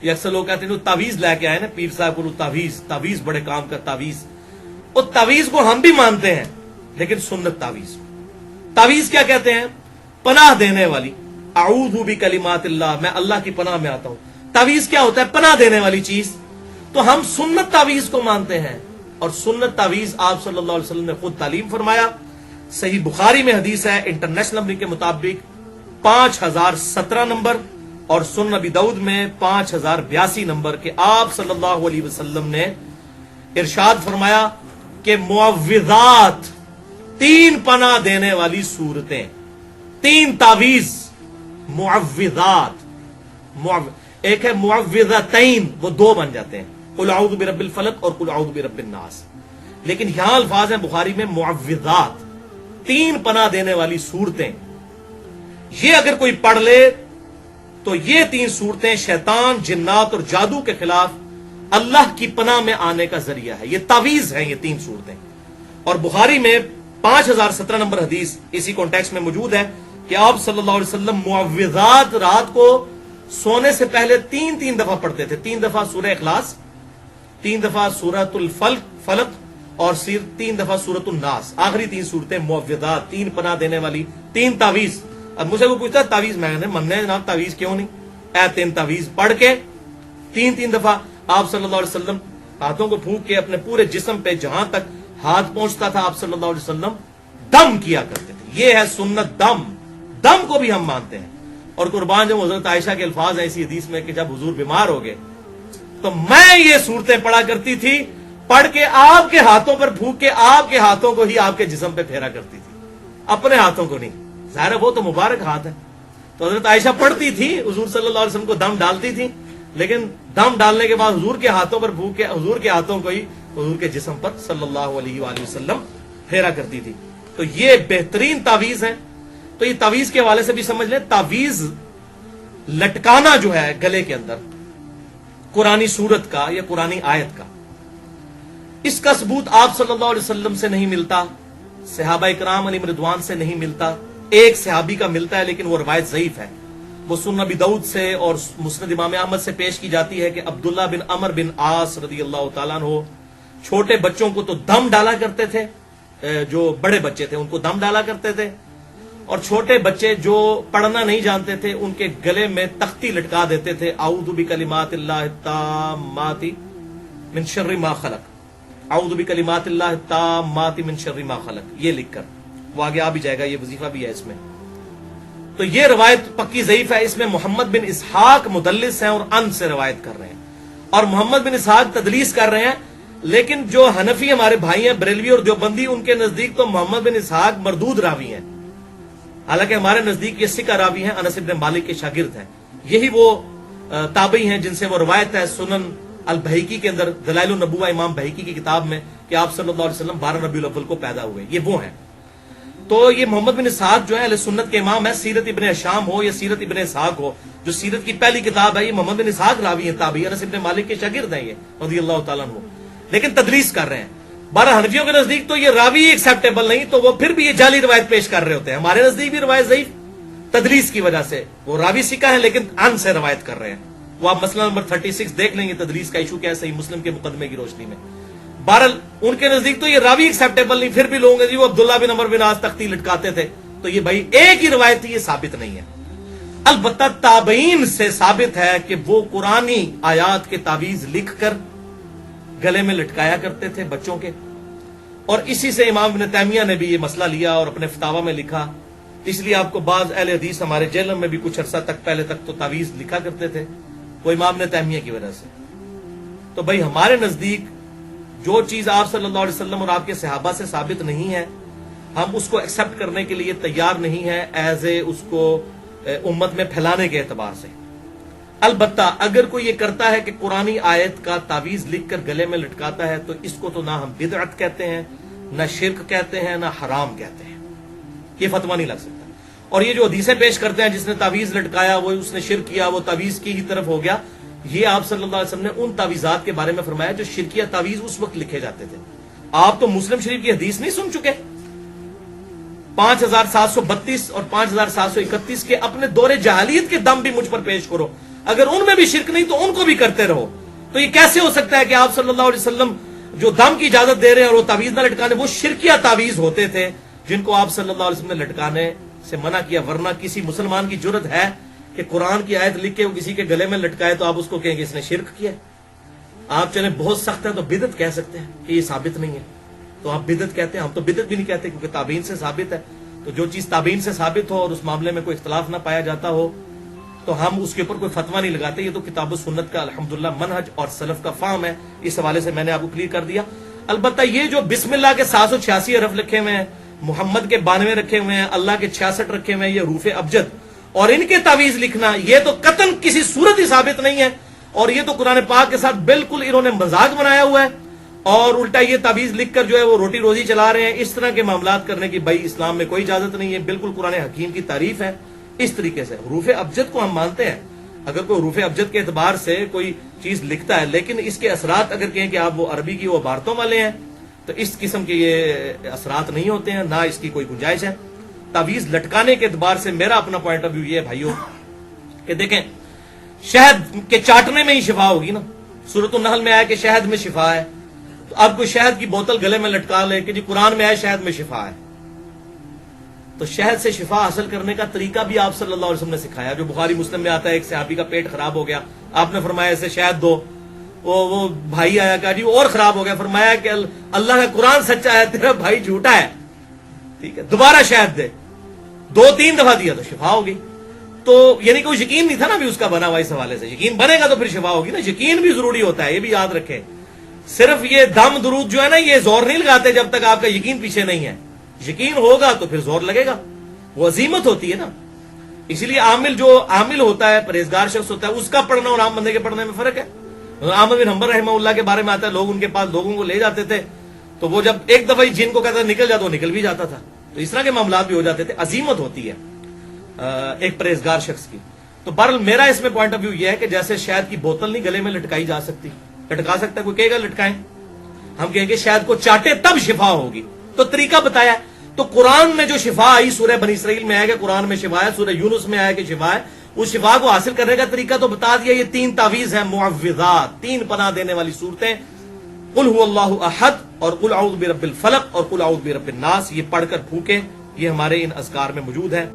یہ اکثر لوگ کہتے ہیں تعویذ لے کے آئے نا پیر صاحب کو، تعویذ بڑے کام کا تعویذ. اور تعویذ کو ہم بھی مانتے ہیں لیکن سنت تعویذ. تعویذ کیا کہتے ہیں؟ پناہ دینے والی. اعوذ بکلمات اللہ، میں اللہ کی پناہ میں آتا ہوں. تعویذ کیا ہوتا ہے؟ پناہ دینے والی چیز. تو ہم سنت تعویذ کو مانتے ہیں، اور سنت تعویذ آپ صلی اللہ علیہ وسلم نے خود تعلیم فرمایا. صحیح بخاری میں حدیث ہے انٹرنیشنل نمبر کے مطابق 5017 نمبر، اور سنن ابی داؤد میں 5082 نمبر، کہ آپ صلی اللہ علیہ وسلم نے ارشاد فرمایا کہ معوذات، 3 پناہ دینے والی صورتیں، 3 تعویذ معوذات. ایک ہے معوذتین، وہ 2 بن جاتے ہیں، قل اعوذ برب الفلق اور قل اعوذ برب الناس. لیکن یہاں الفاظ ہیں بخاری میں معوذات، 3 پناہ دینے والی صورتیں. یہ اگر کوئی پڑھ لے تو یہ 3 صورتیں شیطان، جنات اور جادو کے خلاف اللہ کی پناہ میں آنے کا ذریعہ ہے. یہ تعویذ ہیں یہ 3 صورتیں. اور بخاری میں 5017 نمبر حدیث اسی کانٹیکسٹ میں موجود ہے کہ آپ صلی اللہ علیہ وسلم معوذات رات کو سونے سے پہلے 3 دفعہ پڑھتے تھے. 3 دفعہ سورہ اخلاص، 3 دفعہ سورۃ الفلق اور 3 دفعہ سورۃ الناس. آخری 3 صورتیں معوذات، 3 پناہ دینے والی 3 تعویذ. اب مجھ سے کوئی پوچھتا ہے تعویذ، میں نے مننے جناب تعویذ کیوں نہیں؟ 3 تعویذ پڑھ کے 3 دفعہ آپ صلی اللہ علیہ وسلم ہاتھوں کو پھونک کے اپنے پورے جسم پہ جہاں تک ہاتھ پہنچتا تھا آپ صلی اللہ علیہ وسلم دم کیا کرتے تھے. یہ ہے سنت دم. دم کو بھی ہم مانتے ہیں. اور قربان جب حضرت عائشہ کے الفاظ ہیں اسی حدیث میں کہ جب حضور بیمار ہو گئے تو میں یہ صورتیں پڑھا کرتی تھی، پڑھ کے آپ کے ہاتھوں پر پھونک کے آپ کے ہاتھوں کو ہی آپ کے جسم پہ پھیرا کرتی تھی، اپنے ہاتھوں کو نہیں. ظاہر ہے وہ تو مبارک ہاتھ ہے. تو حضرت عائشہ پڑھتی تھی، حضور صلی اللہ علیہ وسلم کو دم ڈالتی تھی، لیکن دم ڈالنے کے بعد حضور کے ہاتھوں پر پھونک کے حضور کے ہاتھوں کو ہی حضور کے جسم پر صلی اللہ علیہ وآلہ وسلم پھیرا کرتی تھی. تو یہ بہترین تعویذ ہے. تو یہ تعویذ کے حوالے سے بھی سمجھ لیں، تعویذ لٹکانا جو ہے گلے کے اندر قرآنی سورت کا یا قرآنی آیت کا، اس کا ثبوت آپ صلی اللہ علیہ وسلم سے نہیں ملتا، صحابہ اکرام علیہم رضوان سے نہیں ملتا. ایک صحابی کا ملتا ہے لیکن وہ روایت ضعیف ہے. وہ سنن ابی داؤد سے اور مسند امام احمد سے پیش کی جاتی ہے کہ عبداللہ بن عمر بن عاص رضی اللہ تعالیٰ عنہ چھوٹے بچوں کو تو دم ڈالا کرتے تھے، جو بڑے بچے تھے ان کو دم ڈالا کرتے تھے، اور چھوٹے بچے جو پڑھنا نہیں جانتے تھے ان کے گلے میں تختی لٹکا دیتے تھے، اعوذ بکلمات اللہ التامات من شر ما خلق، اعوذ بکلمات اللہ التامات من شر ما خلق، یہ لکھ کر. وہ آگے آ بھی جائے گا، یہ وظیفہ بھی ہے اس میں. تو یہ روایت پکی ضعیف ہے. اس میں محمد بن اسحاق مدلس ہیں اور ان سے روایت کر رہے ہیں، اور محمد بن اسحاق تدلیس کر رہے ہیں. لیکن جو حنفی ہمارے بھائی ہیں بریلوی اور دیوبندی، ان کے نزدیک تو محمد بن اسحاق مردود راوی ہیں، حالانکہ ہمارے نزدیک یہ ثقہ راوی ہیں، انس بن مالک کے شاگرد ہیں. یہی وہ تابعی ہیں جن سے وہ روایت ہے سنن البہیقی کے اندر، دلائل النبوہ امام بہیقی کی کتاب میں، کہ آپ صلی اللہ علیہ وسلم 12 ربیع الاول کو پیدا ہوئے. یہ وہ ہیں. تو یہ محمد بن اسحاق جو ہے اہل سنت کے امام ہے. سیرت ابن ہشام ہو یا سیرت ابن اسحاق ہو، جو سیرت کی پہلی کتاب ہے، یہ محمد بن اسحاق راوی ہیں، تابعی، انس بن مالک کے شاگرد ہیں یہ رضی اللہ تعالیٰ عنہ، لیکن تدلیس کر رہے ہیں. 12 حنفیوں کے نزدیک تو یہ راوی ایکسیپٹیبل نہیں، تو وہ پھر بھی یہ جعلی روایت پیش کر رہے ہوتے ہیں. ہمارے نزدیک بھی روایت ضعیف، تدلیس کی وجہ سے. وہ راوی ثقہ ہے لیکن ان سے روایت کر رہے ہیں. وہ آپ مسئلہ نمبر 36 دیکھ لیں گے، تدلیس کا ایشو کیا ہے صحیح مسلم کے مقدمے کی روشنی میں. بہرحال ان کے نزدیک تو یہ راوی ایکسیپٹیبل نہیں، پھر بھی لوگوں نے وہ عبداللہ بن عمر بن عاص تختی لٹکاتے تھے. تو یہ بھائی ایک ہی روایت تھی، یہ ثابت نہیں ہے. البتہ تابعین سے ثابت ہے کہ وہ قرآنی آیات کے تعویذ لکھ کر گلے میں لٹکایا کرتے تھے بچوں کے. اور اسی سے امام ابن تیمیہ نے بھی یہ مسئلہ لیا اور اپنے فتاوی میں لکھا. اس لیے آپ کو بعض اہل حدیث ہمارے جیل میں بھی کچھ عرصہ تک پہلے تک تو تعویذ لکھا کرتے تھے، وہ امام ابن تیمیہ کی وجہ سے. تو بھائی ہمارے نزدیک جو چیز آپ صلی اللہ علیہ وسلم اور آپ کے صحابہ سے ثابت نہیں ہے، ہم اس کو ایکسپٹ کرنے کے لیے تیار نہیں ہے ایز اے اس کو امت میں پھیلانے کے اعتبار سے. البتہ اگر کوئی یہ کرتا ہے کہ قرآنی آیت کا تعویذ لکھ کر گلے میں لٹکاتا ہے، تو اس کو تو نہ ہم بدعت کہتے ہیں، نہ شرک کہتے ہیں، نہ حرام کہتے ہیں. یہ فتویٰ نہیں لگ سکتا. اور یہ جو حدیثیں پیش کرتے ہیں جس نے تعویذ لٹکایا وہ اس نے شرک کیا، وہ تعویذ کی ہی طرف ہو گیا، یہ آپ صلی اللہ علیہ وسلم نے ان تعویذات کے بارے میں فرمایا جو شرکیہ تعویذ اس وقت لکھے جاتے تھے. آپ تو مسلم شریف کی حدیث نہیں سن چکے؟ 5732 اور 5731 کے اپنے دور جاہلیت کے دم بھی مجھ پر پیش کرو. اگر ان میں بھی شرک نہیں تو ان کو بھی کرتے رہو. تو یہ کیسے ہو سکتا ہے کہ آپ صلی اللہ علیہ وسلم جو دم کی اجازت دے رہے ہیں اور وہ تعویذ نہ لٹکانے، وہ شرکیہ تعویذ ہوتے تھے جن کو آپ صلی اللہ علیہ وسلم نے لٹکانے سے منع کیا. ورنہ کسی مسلمان کی جرت ہے کہ قرآن کی آیت لکھ کے وہ کسی کے گلے میں لٹکائے تو آپ اس کو کہیں گے اس نے شرک کیا. آپ چلیں بہت سخت ہے تو بدعت کہہ سکتے ہیں کہ یہ ثابت نہیں ہے تو آپ بدعت کہتے ہیں. ہم تو بدعت بھی نہیں کہتے کیونکہ تابعین سے ثابت ہے. تو جو چیز تابعین سے ثابت ہو اور اس معاملے میں کوئی اختلاف نہ پایا جاتا ہو تو ہم اس کے اوپر کوئی فتویٰ نہیں لگاتے. یہ تو کتاب و سنت کا الحمدللہ منہج اور سلف کا فہم ہے. اس حوالے سے میں نے آپ کو کلیئر کر دیا. البتہ یہ جو بسم اللہ کے 786 حرف لکھے ہوئے ہیں، محمد کے 92 رکھے ہوئے ہیں، اللہ کے 66 رکھے ہوئے ہیں، یہ حروف ابجد اور ان کے تعویذ لکھنا یہ تو قطعاً کسی صورت ہی ثابت نہیں ہے. اور یہ تو قرآن پاک کے ساتھ بالکل انہوں نے مذاق بنایا ہوا ہے اور الٹا یہ تعویذ لکھ کر جو ہے وہ روٹی روزی چلا رہے ہیں. اس طرح کے معاملات کرنے کی بھائی اسلام میں کوئی اجازت نہیں ہے. بالکل قرآن حکیم کی تعریف ہے. اس طریقے سے حروف ابجد کو ہم مانتے ہیں. اگر کوئی حروف ابجد کے اعتبار سے کوئی چیز لکھتا ہے لیکن اس کے اثرات اگر کہیں کہ آپ وہ عربی کی وہ عبارتوں والے ہیں تو اس قسم کے یہ اثرات نہیں ہوتے ہیں، نہ اس کی کوئی گنجائش ہے. تعویذ لٹکانے کے اعتبار سے میرا اپنا پوائنٹ آف ویو یہ ہے بھائیوں کہ دیکھیں شہد کے چاٹنے میں ہی شفا ہوگی نا. سورۃ النحل میں آیا کہ شہد میں شفا ہے. تو اب کوئی شہد کی بوتل گلے میں لٹکا لے کہ جی قرآن میں آیا شہد میں شفا ہے. تو شہد سے شفا حاصل کرنے کا طریقہ بھی آپ صلی اللہ علیہ وسلم نے سکھایا. جو بخاری مسلم میں آتا ہے ایک صحابی کا پیٹ خراب ہو گیا، آپ نے فرمایا اسے شہد دو. وہ بھائی آیا کہا جی اور خراب ہو گیا، فرمایا کہ اللہ کا قرآن سچا ہے تیرا بھائی جھوٹا ہے، ٹھیک ہے دوبارہ شہد دے. 2-3 دفعہ دیا تو شفا ہوگی. تو یعنی کوئی یقین نہیں تھا نا بھی اس کا بنا ہوا. اس حوالے سے یقین بنے گا تو پھر شفا ہوگی نا. یقین بھی ضروری ہوتا ہے، یہ بھی یاد رکھیں. صرف یہ دم درود جو ہے نا یہ زور نہیں لگاتے جب تک آپ کا یقین پیچھے نہیں ہے. یقین ہوگا تو پھر زور لگے گا. وہ عزیمت ہوتی ہے نا. اسی لیے عامل ہوتا ہے، پرہیزگار شخص ہوتا ہے، اس کا پڑھنا اور عام بندے کے پڑھنے میں فرق ہے. احمد بن حنبل رحمہ اللہ کے بارے میں آتا ہے لوگ ان کے پاس لوگوں کو لے جاتے تھے تو وہ جب ایک دفعہ جن کو کہتا نکل جاتا وہ نکل بھی جاتا تھا. تو اس طرح کے معاملات بھی ہو جاتے تھے. عزیمت ہوتی ہے ایک پرہیزگار شخص کی. تو بہرحال میرا اس میں پوائنٹ آف ویو یہ ہے کہ جیسے شہد کی بوتل نہیں گلے میں لٹکائی جا سکتی، لٹکا سکتا ہے کوئی کہے گا لٹکائیں، ہم کہیں گے شہد کو چاٹے تب شفا ہوگی. تو طریقہ بتایا. تو قرآن میں جو شفا آئی سورہ بنی اسرائیل میں آیا کہ قرآن میں شفا ہے، سورہ یونس میں آیا کہ شفا ہے، اس شفا کو حاصل کرنے کا طریقہ تو بتا دیا. یہ 3 تعویذ ہیں معوذات، 3 پناہ دینے والی صورتیں، قل هو اللہ احد اور قل اعوذ برب الفلق اور قل اعوذ برب الناس. یہ پڑھ کر پھونکیں، یہ ہمارے ان اذکار میں موجود ہے.